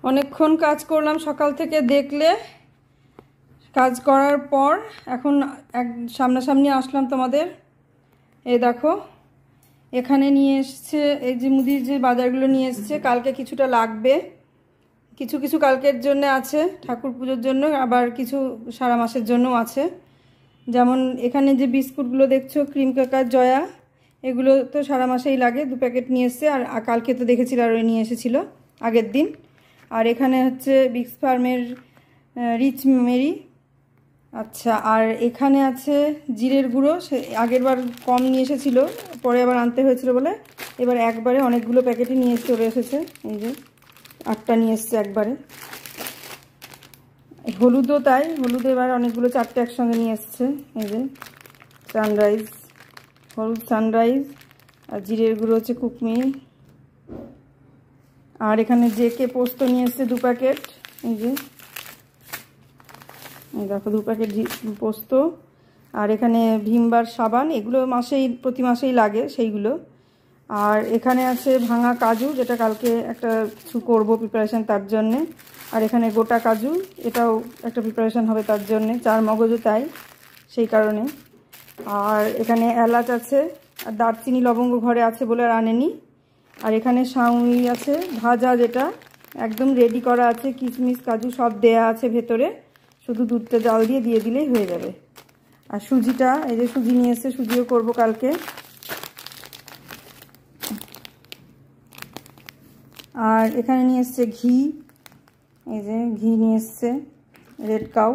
অনেকক্ষণ কাজ করলাম সকাল থেকে, দেখলে কাজ করার পর এখন এক সামনাসামনি আসলাম তোমাদের। এই দেখো এখানে নিয়ে এসছে, এই যে মুদির যে বাজারগুলো নিয়ে এসছে, কালকে কিছুটা লাগবে, কিছু কিছু কালকের জন্য আছে, ঠাকুর পুজোর জন্য, আবার কিছু সারা মাসের জন্যও আছে। যেমন এখানে যে বিস্কুটগুলো দেখছো, ক্রিম কাকার জয়া, এগুলো তো সারা মাসেই লাগে, 2 প্যাকেট নিয়ে এসছে। আর কালকে তো দেখেছিল আর ওই নিয়ে এসেছিল আগের দিন। আর এখানে হচ্ছে বিক্স ফার্মের রিচ মেরি। আচ্ছা, আর এখানে আছে জিরের গুঁড়ো, সে আগের বার কম নিয়ে এসেছিল, পরে আবার আনতে হয়েছিল বলে এবার একবারে অনেকগুলো প্যাকেটই নিয়ে চলে এসেছে। এই যে 8টা নিয়ে এসছে একবারে। হলুদও তাই, হলুদ এবার অনেকগুলো, 4টে একসঙ্গে নিয়ে এসছে। এই যে সানরাইজ, হলুদ সানরাইজ, আর জিরের গুঁড়ো হচ্ছে কুকমি। আর এখানে জেকে পোস্ত নিয়ে এসছে 2 প্যাকেট। এই যে দেখো 2 প্যাকেট পোস্ত। আর এখানে ভিমবার সাবান, এগুলো মাসেই প্রতি মাসেই লাগে সেইগুলো। আর এখানে আছে ভাঙা কাজু, যেটা কালকে একটা কিছু করবো প্রিপারেশান তার জন্যে। আর এখানে গোটা কাজু, এটাও একটা প্রিপারেশান হবে তার জন্যে, 4 মগজও তাই, সেই কারণে। আর এখানে এলাচ আছে, আর দারচিনি লবঙ্গ ঘরে আছে বলে আর আনেনি। আর এখানে শাউই আছে ভাজা, যেটা একদম রেডি করা আছে, কিশমিশ কাজু সব দেয়া আছে ভেতরে, শুধু দুধটা জাল দিয়ে দিলেই হয়ে যাবে। আর সুজিটা, এই যে সুজি নিয়ে এসছে, সুজিও করবো কালকে। আর এখানে নিয়ে এসছে ঘি, এই যে ঘি নিয়ে এসছে রেড কাউ।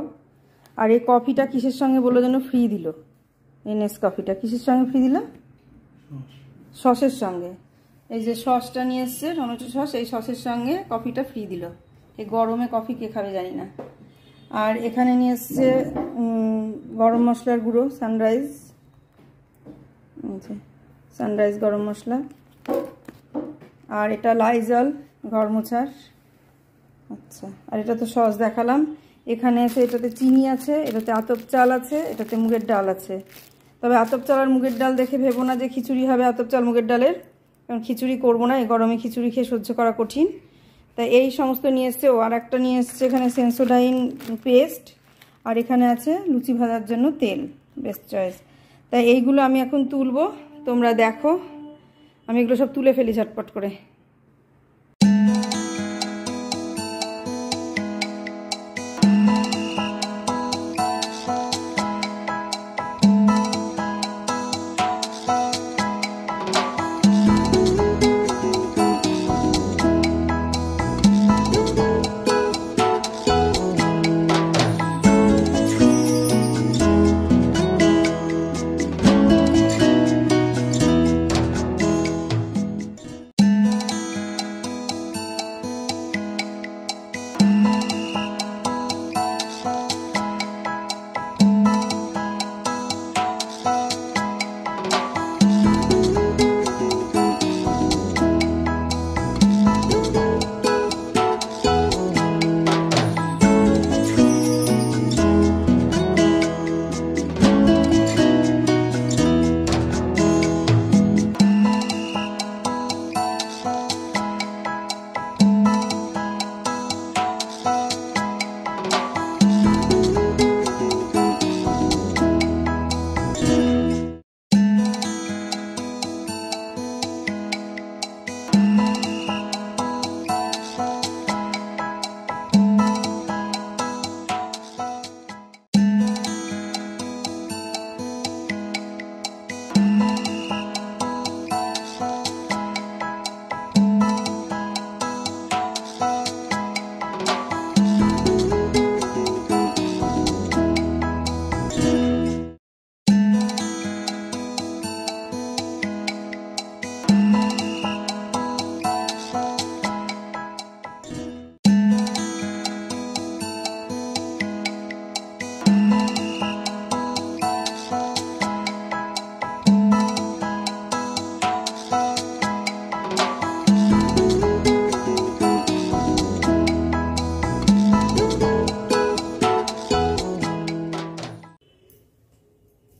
আর এই কফিটা কিসের সঙ্গে বললো যেন ফ্রি দিল, এই নেসকফিটা কিসের সঙ্গে ফ্রি দিল? সসের সঙ্গে। এই যে সসটা নিয়ে এসছে, টমেটো সস, এই সসের সঙ্গে কফিটা ফ্রি দিল। এই গরমে কফি কে খাবে জানি না। আর এখানে নিয়ে এসছে গরম মশলার গুঁড়ো, সানরাইজ, সানরাইজ গরম মশলা। আর এটা লাইজল ঘর মোছার। আচ্ছা, আর এটা তো সস দেখালাম। এখানে আছে, এটাতে চিনি আছে, এটাতে আতপ চাল আছে, এটাতে মুগের ডাল আছে। তবে আতপ চাল আর মুগের ডাল দেখে ভেবো না যে খিচুড়ি হবে আতপ চাল মুগের ডালের, কারণ খিচুড়ি করবো না, এই গরমে খিচুড়ি খেয়ে সহ্য করা কঠিন। তাই এই সমস্ত নিয়ে এসছে। ও আর একটা নিয়ে এসছে এখানে সেন্সোডাইন পেস্ট। আর এখানে আছে লুচি ভাজার জন্য তেল, বেস্ট চয়েস। তাই এইগুলো আমি এখন তুলবো, তোমরা দেখো। আমি এগুলো সব তুলে ফেলি ঝটপট করে।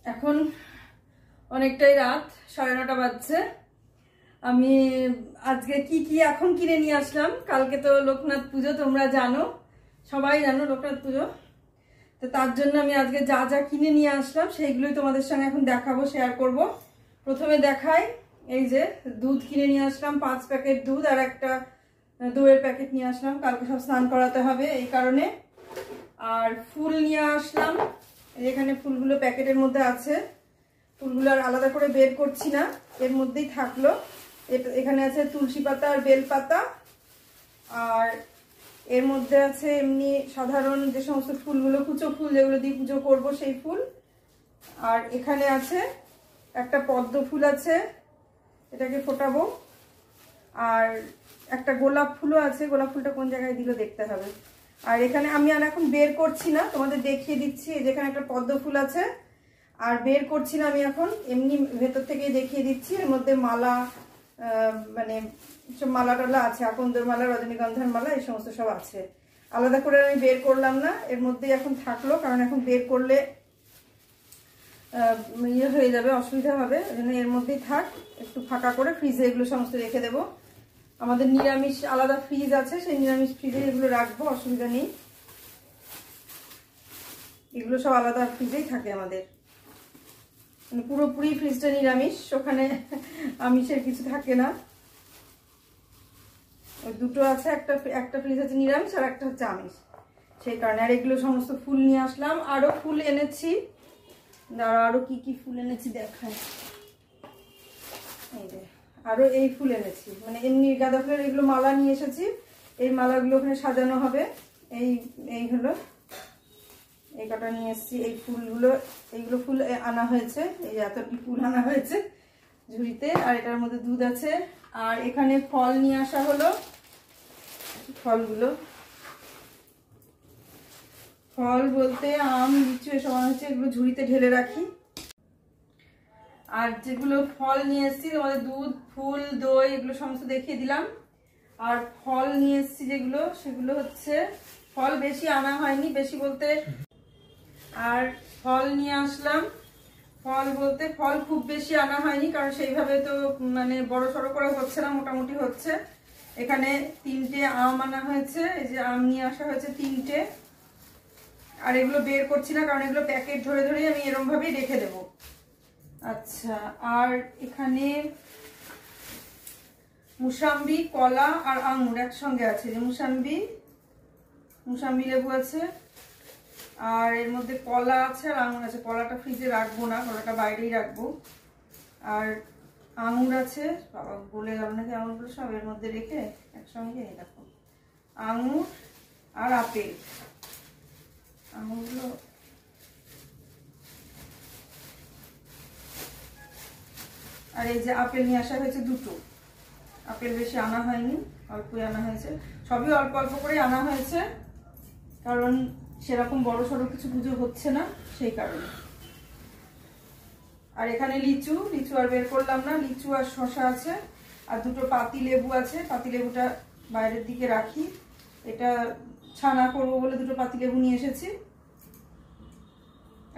এখন অনেকটাই রাত, 9:30 বাজছে। আমি আজকে কি কি এখন কিনে নিয়ে আসলাম। কালকে তো লোকনাথ পুজো, তোমরা জানো, সবাই জানো লোকনাথ পুজো। তো তার জন্য আমি আজকে যা যা কিনে নিয়ে আসলাম সেইগুলোই তোমাদের সঙ্গে এখন দেখাবো, শেয়ার করব। প্রথমে দেখাই, এই যে দুধ কিনে নিয়ে আসলাম, 5 প্যাকেট দুধ আর একটা দইয়ের প্যাকেট নিয়ে আসলাম। কালকে সব স্নান করাতে হবে এই কারণে। আর ফুল নিয়ে আসলাম, এখানে ফুলগুলো প্যাকেটের মধ্যে আছে। ফুলগুলো আর আলাদা করে বের করছি না, এর মধ্যেই থাকলো। এখানে আছে তুলসী পাতা আর বেল পাতা, আর এর মধ্যে আছে এমনি সাধারণ যে সমস্ত ফুলগুলো, কুচো ফুল যেগুলো দিয়ে পুজো করবো সেই ফুল। আর এখানে আছে একটা পদ্ম ফুল আছে, এটাকে ফোটাবো। আর একটা গোলাপ ফুলও আছে, গোলাপ ফুলটা কোন জায়গায় দিল দেখতে হবে। আর এখানে আমি আর এখন বের করছি না, তোমাদের দেখিয়ে দিচ্ছি। যেখানে একটা পদ্ম ফুল আছে, আর বের করছি না আমি এখন, এমনি ভেতর থেকেই দেখিয়ে দিচ্ছি। এর মধ্যে মালা, মানে সব মালা টালা আছে, আকন্দের মালা, রজনীগন্ধার মালা, এই সমস্ত সব আছে। আলাদা করে আমি বের করলাম না, এর মধ্যেই এখন থাকলো, কারণ এখন বের করলে ইয়ে হয়ে যাবে, অসুবিধা হবে। ওই জন্য এর মধ্যেই থাক, একটু ফাঁকা করে ফ্রিজে এগুলো সমস্ত রেখে দেবো। আমাদের নিরামিষ আলাদা ফ্রিজ আছে, সেই নিরামিষ ফ্রিজে এগুলো রাখবো, অসুবিধা নেই। এগুলো সব আলাদা ফ্রিজেই থাকে আমাদের, মানে পুরোপুরি ফ্রিজটা নিরামিষ, ওখানে আমিষের কিছু থাকে না। ওই দুটো আছে, একটা ফ্রিজ আছে নিরামিষ আর একটা হচ্ছে আমিষ, সেই কারণে। আর এগুলো সমস্ত ফুল নিয়ে আসলাম, আরো ফুল এনেছি। আরো কি কি ফুল এনেছি দেখায়, এই যে আরো এই ফুল এনেছি, মানে এমনি গাঁদা ফুলের এগুলো মালা নিয়ে এসেছি। এই মালাগুলো ওখানে সাজানো হবে। এই হলো, এই কটা নিয়ে এসেছি। এই ফুলগুলো, এইগুলো ফুল আনা হয়েছে, এই এতটি ফুল আনা হয়েছে ঝুড়িতে। আর এটার মধ্যে দুধ আছে। আর এখানে ফল নিয়ে আসা হলো, ফলগুলো, ফল বলতে আম, লিচু এসব আনা হচ্ছে, এগুলো ঝুড়িতে ঢেলে রাখি। আর যেগুলো ফল নিয়ে এসেছি, তোমাদের দুধ, ফুল, দই এগুলো সমস্ত দেখিয়ে দিলাম। আর ফল নিয়ে এসেছি যেগুলো, সেগুলো হচ্ছে, ফল বেশি আনা হয়নি, বেশি বলতে। আর ফল নিয়ে আসলাম, ফল বলতে ফল খুব বেশি আনা হয়নি, কারণ সেইভাবে তো মানে বড় সড়ো করে হচ্ছে না, মোটামুটি হচ্ছে। এখানে 3টে আম আনা হয়েছে, এই যে আম নিয়ে আসা হয়েছে 3টে। আর এগুলো বের করছি না, কারণ এগুলো প্যাকেট ধরে ধরে আমি এরকম ভাবেই রেখে দেবো। আচ্ছা, আর এখানে মুসাম্বি, কলা আর আঙুর একসঙ্গে আছে। যে মুসাম্বি লেবু আছে, আর এর মধ্যে কলা আছে আর আঙুর আছে। কলাটা ফ্রিজে রাখবো না, কলাটা বাইরেই রাখবো। আর আঙুর আছে, বাবা বলে গেল নাকি, আঙুরগুলো সব এর মধ্যে রেখে একসঙ্গে। দেখো, আঙুর আর আপেল, আঙুরগুলো আর এই যে আপেল নিয়ে আসা হয়েছে 2টো। আপেল বেশি আনা হয়নি, অল্পই আনা হয়েছে। সবই অল্প অল্প করে আনা হয়েছে, কারণ সেরকম বড় সড়ো কিছু পুজো হচ্ছে না, সেই কারণে। আর এখানে লিচু আর বের করলাম না, লিচু আর শসা আছে। আর 2টো পাতি লেবু আছে, পাতি লেবুটা বাইরের দিকে রাখি। এটা ছানা করবো বলে 2টো পাতি লেবু নিয়ে এসেছি।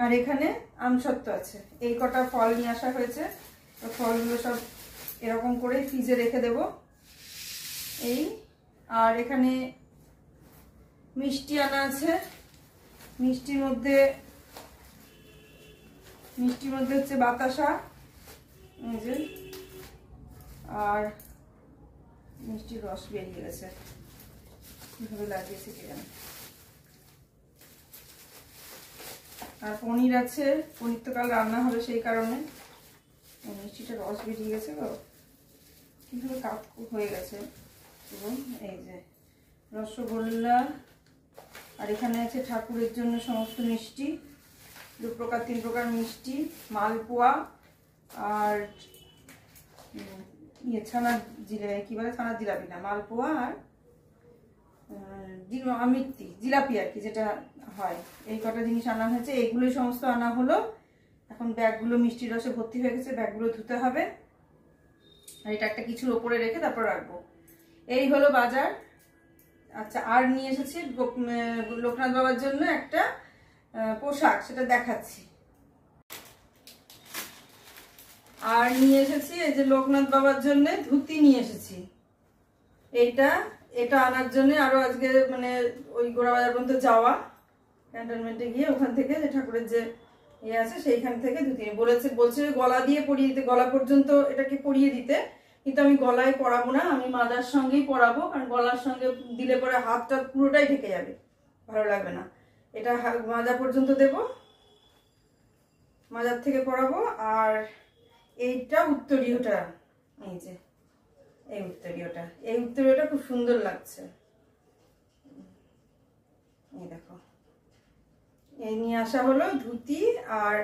আর এখানে আমসত্ত্ব আছে। এই কটা ফল নিয়ে আসা হয়েছে, ফলগুলো সব এরকম করে ফ্রিজে রেখে দেব। এই, আর এখানে মিষ্টি আনা আছে। মিষ্টির মধ্যে হচ্ছে বাতাসা, এই যে, আর মিষ্টির রস বেরিয়ে গেছে, কিভাবে লাগিয়েছে কে জানে। আর পনির আছে, পনির তো কাল রান্না হবে, সেই কারণে। মিষ্টিটা রস বেরিয়ে গেছে গো, কিভাবে কাপ হয়ে গেছে। এবং এই যে রসগোল্লা। আর এখানে আছে ঠাকুরের জন্য সমস্ত মিষ্টি, 2 প্রকার 3 প্রকার মিষ্টি, মালপোয়া আর ছানার জিলাপি, কি বলে, ছানার জিলাপি না, মালপোয়া আর জিলাপি আর কি, যেটা হয়। এই কটা জিনিস আনা হয়েছে, এইগুলোই সমস্ত আনা হলো। এখন ব্যাগগুলো মিষ্টির রসে ভর্তি হয়ে গেছে, ব্যাগগুলো ধুতে হবে। আর এটা একটা কিছুর ওপরে রেখে তারপর রাখবো। এই হলো বাজার। আচ্ছা, আর নিয়ে এসেছি লোকনাথ বাবার জন্য একটা পোশাক, সেটা দেখাচ্ছি। আর নিয়ে এসেছি এই যে লোকনাথ বাবার জন্য ধুতি নিয়ে এসেছি। এটা আনার জন্য আরো আজকে মানে ওই গোড়াবাজার পর্যন্ত যাওয়া, ক্যান্টনমেন্টে গিয়ে ওখান থেকে যে ঠাকুরের যে ইয়ে আছে সেইখান থেকে ধুতি বলছে গলা দিয়ে পরিয়ে দিতে, গলা পর্যন্ত এটাকে পরিয়ে দিতে, কিন্তু আমি গলায় পরাবো না, আমি মাজার সঙ্গেই পরাবো, কারণ গলার সঙ্গে দিলে পরে হাতটা পুরোটাই ঢেকে যাবে, ভালো লাগবে না। এটা মাজা পর্যন্ত দেব, মাজার থেকে পরাবো। আর এইটা উত্তরীয়টা, এই যে এই উত্তরীয়টা খুব সুন্দর লাগছে। এই দেখো, এই নিয়ে আসা হলো ধুতি আর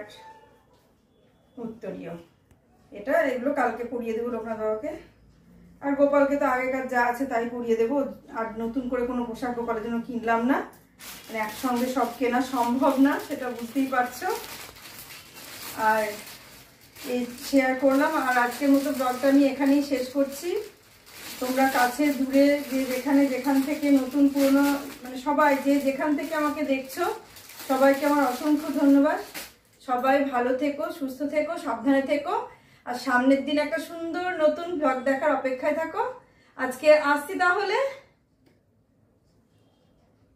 উত্তরীয়। এগুলো কালকে পরিয়ে দেবো লোকনাথ বাবাকে। আর গোপালকে তো আগেকার যা আছে তাই পরিয়ে দেবো, আর নতুন করে কোনো পোশাক গোপালের জন্য কিনলাম না, মানে একসঙ্গে সব কেনা সম্ভব না, সেটা বুঝতেই পারছো। আর এই শেয়ার করলাম। আর আজকের মতো ব্লগটা আমি এখানেই শেষ করছি। তোমরা কাছে দূরে যেখান থেকে নতুন পুরনো মানে সবাই যেখান থেকে আমাকে দেখছো, সবাইকে আমার অসংখ্য ধন্যবাদ। সবাই ভালো থেকো, সুস্থ থেকো, সাবধানে থেকো, আর সামনের দিন একটা সুন্দর নতুন ব্লগ দেখার অপেক্ষায় থাকো। আজকে আসছি তাহলে।